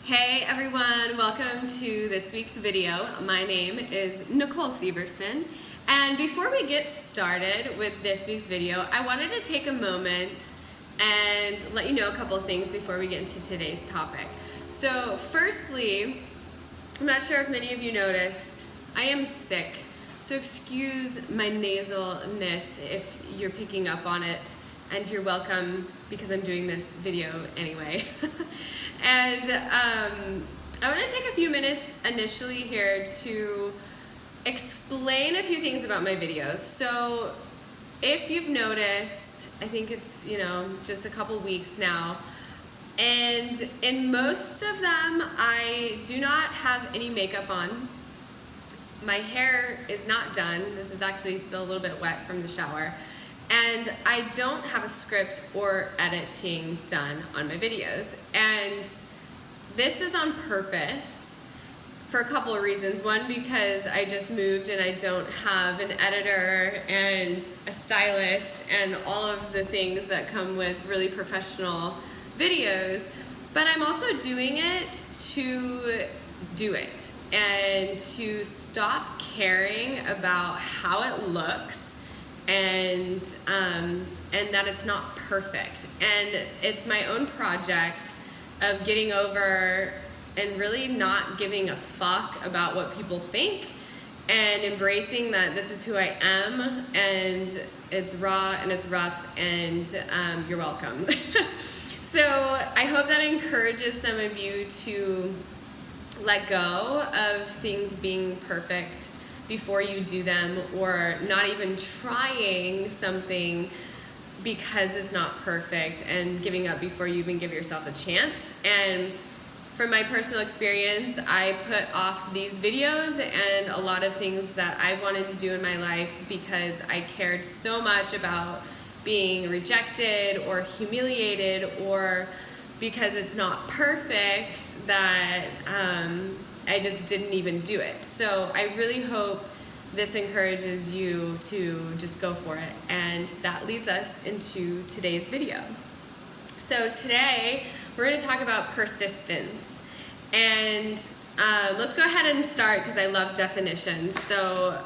Hey everyone, welcome to this week's video. My name is Nicole Syverson, and before we get started with this week's video, I wanted to take a moment and let you know a couple of things before we get into today's topic. So firstly, I'm not sure if many of you noticed, I am sick, so excuse my nasalness if you're picking up on it, and you're welcome because I'm doing this video anyway. And I want to take a few minutes initially here to explain a few things about my videos. So if you've noticed, I think it's, just a couple weeks now, and in most of them, I do not have any makeup on. My hair is not done. This is actually still a little bit wet from the shower. And I don't have a script or editing done on my videos. And this is on purpose for a couple of reasons. One, because I just moved and I don't have an editor and a stylist and all of the things that come with really professional videos. But I'm also doing it to do it and to stop caring about how it looks and that it's not perfect. And it's my own project of getting over and really not giving a fuck about what people think and embracing that this is who I am, and it's raw and it's rough, and you're welcome. So I hope that encourages some of you to let go of things being perfect before you do them, or not even trying something because it's not perfect and giving up before you even give yourself a chance. And from my personal experience, I put off these videos and a lot of things that I wanted to do in my life because I cared so much about being rejected or humiliated, or because it's not perfect that I just didn't even do it. So I really hope this encourages you to just go for it. And that leads us into today's video. So today we're going to talk about persistence. And let's go ahead and start because I love definitions. So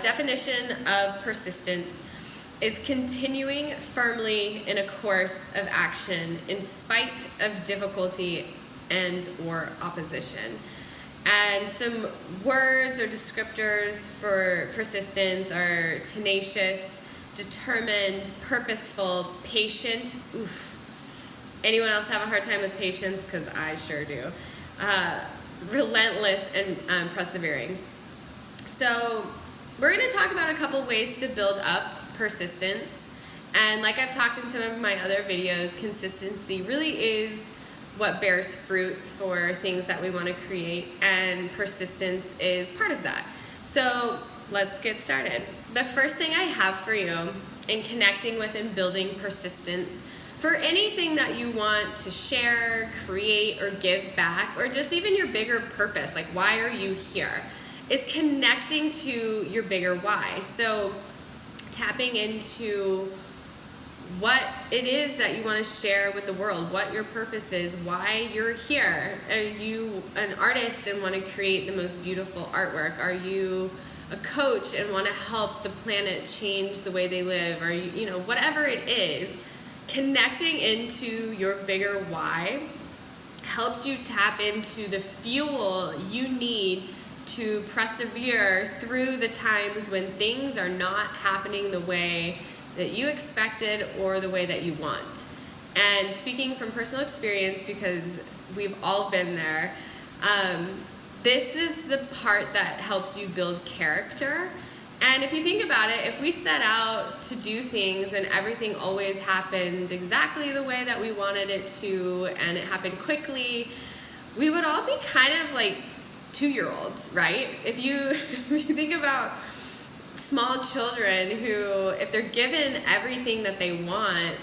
definition of persistence is continuing firmly in a course of action in spite of difficulty and or opposition. And some words or descriptors for persistence are tenacious, determined, purposeful, patient. Oof. Anyone else have a hard time with patience? Because I sure do. Relentless and persevering. So we're going to talk about a couple ways to build up persistence. And like I've talked in some of my other videos, consistency really is what bears fruit for things that we want to create, and persistence is part of that. So let's get started. The first thing I have for you in connecting with and building persistence for anything that you want to share, create, or give back, or just even your bigger purpose, like why are you here, is connecting to your bigger why. So tapping into what it is that you want to share with the world, what your purpose is, why you're here. Are you an artist and want to create the most beautiful artwork? Are you a coach and want to help the planet change the way they live? Are you, whatever it is, connecting into your bigger why helps you tap into the fuel you need to persevere through the times when things are not happening the way that you expected or the way that you want. And speaking from personal experience, because we've all been there, this is the part that helps you build character. And if you think about it, if we set out to do things and everything always happened exactly the way that we wanted it to, and it happened quickly, we would all be kind of like 2-year-olds, right? If you think about small children who, if they're given everything that they want,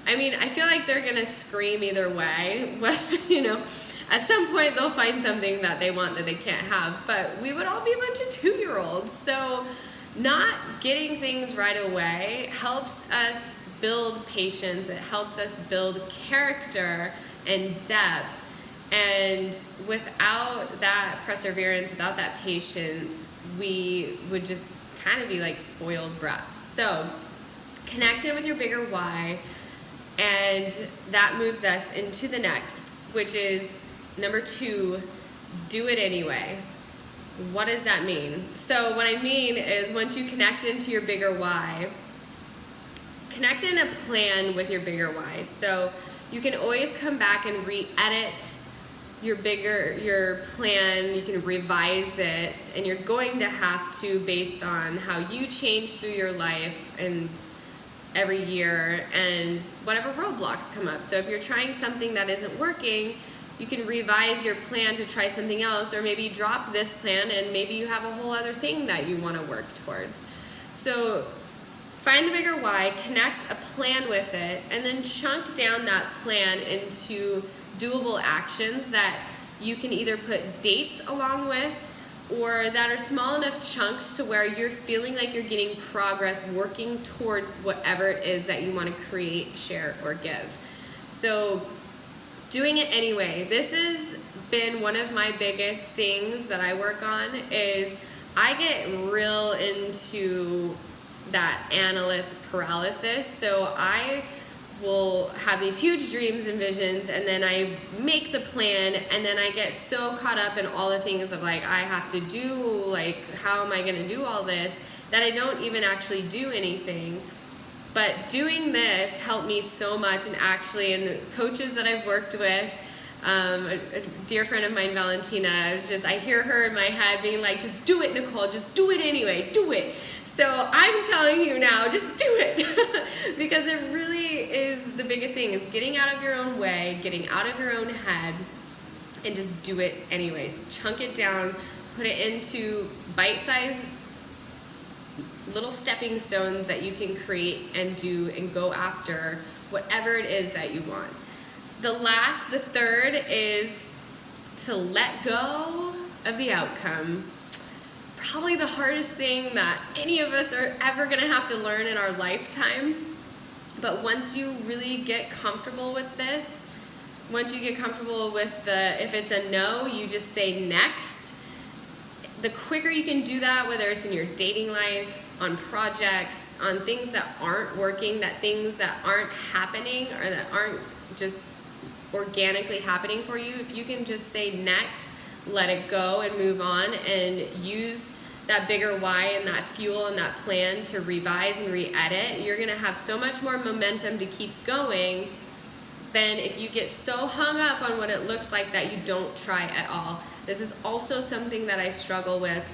I feel like they're gonna scream either way. At some point they'll find something that they want that they can't have, but we would all be a bunch of 2-year-olds. So not getting things right away helps us build patience. It helps us build character and depth. And And without that perseverance, without that patience, we would just kind of be like spoiled brats. So connect in with your bigger why, and that moves us into the next, which is number 2, do it anyway. What does that mean? So what I mean is, once you connect into your bigger why, connect in a plan with your bigger why. So you can always come back and re-edit your plan. You can revise it, and you're going to have to, based on how you change through your life and every year and whatever roadblocks come up. So if you're trying something that isn't working, you can revise your plan to try something else, or maybe drop this plan and maybe you have a whole other thing that you want to work towards. So find the bigger why, connect a plan with it, and then chunk down that plan into doable actions that you can either put dates along with, or that are small enough chunks to where you're feeling like you're getting progress working towards whatever it is that you want to create, share, or give. So doing it anyway. This has been one of my biggest things that I work on, is I get real into that analyst paralysis. So I will have these huge dreams and visions, and then I make the plan, and then I get so caught up in all the things of like, I have to do, like, how am I going to do all this, that I don't even actually do anything. But doing this helped me so much, and coaches that I've worked with, a dear friend of mine, Valentina, I hear her in my head being like, just do it, Nicole, just do it anyway, do it. So I'm telling you now, just do it. Because it really is the biggest thing, is getting out of your own way, getting out of your own head, and just do it anyways. Chunk it down, put it into bite-sized little stepping stones that you can create and do and go after whatever it is that you want. The third is to let go of the outcome. Probably the hardest thing that any of us are ever going to have to learn in our lifetime. But once you really get comfortable with this, once you get comfortable with if it's a no, you just say next. The quicker you can do that, whether it's in your dating life, on projects, on things that aren't working, things that aren't happening, or that aren't just organically happening for you, if you can just say next, let it go and move on, and use that bigger why and that fuel and that plan to revise and re-edit, you're going to have so much more momentum to keep going than if you get so hung up on what it looks like that you don't try at all. This is also something that I struggle with,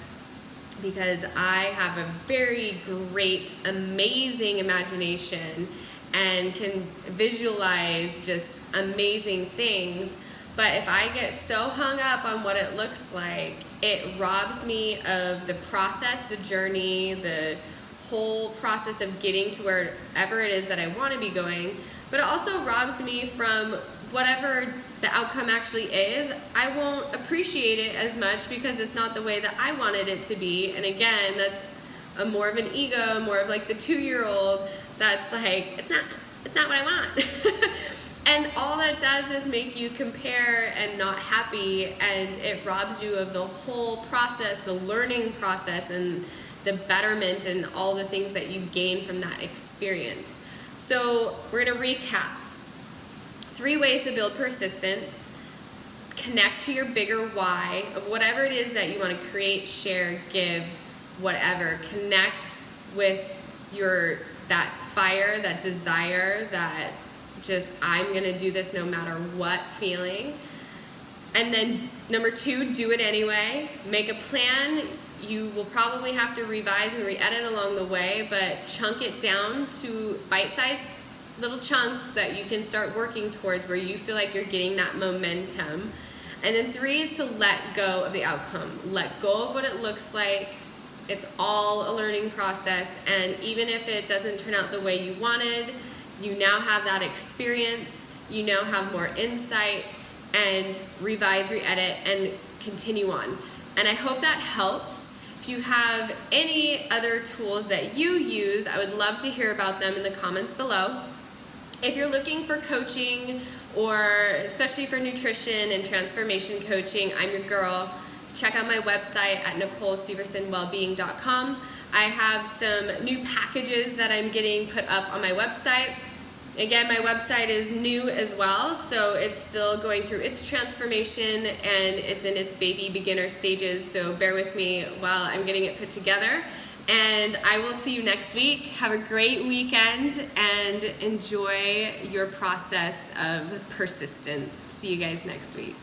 because I have a very great, amazing imagination and can visualize just amazing things. But if I get so hung up on what it looks like, it robs me of the process, the journey, the whole process of getting to wherever it is that I want to be going. But it also robs me from whatever the outcome actually is. I won't appreciate it as much because it's not the way that I wanted it to be. And again, that's more of an ego, more of like the 2-year-old that's like, it's not what I want. And all that does is make you compare and not happy, and it robs you of the whole process, the learning process, and the betterment and all the things that you gain from that experience. So we're going to recap. 3 ways to build persistence. Connect to your bigger why of whatever it is that you want to create, share, give, whatever. Connect with that fire, that desire, that just, I'm going to do this no matter what feeling. And then number 2, do it anyway. Make a plan. You will probably have to revise and re-edit along the way, but chunk it down to bite-sized little chunks that you can start working towards, where you feel like you're getting that momentum. And then 3 is to let go of the outcome. Let go of what it looks like. It's all a learning process, and even if it doesn't turn out the way you wanted, you now have that experience, you now have more insight, and revise, re-edit, and continue on. And I hope that helps. If you have any other tools that you use, I would love to hear about them in the comments below. If you're looking for coaching or especially for nutrition and transformation coaching, I'm your girl. Check out my website at NicoleSyversonWellbeing.com. I have some new packages that I'm getting put up on my website. Again, my website is new as well, so it's still going through its transformation and it's in its baby beginner stages, so bear with me while I'm getting it put together. And I will see you next week. Have a great weekend and enjoy your process of persistence. See you guys next week.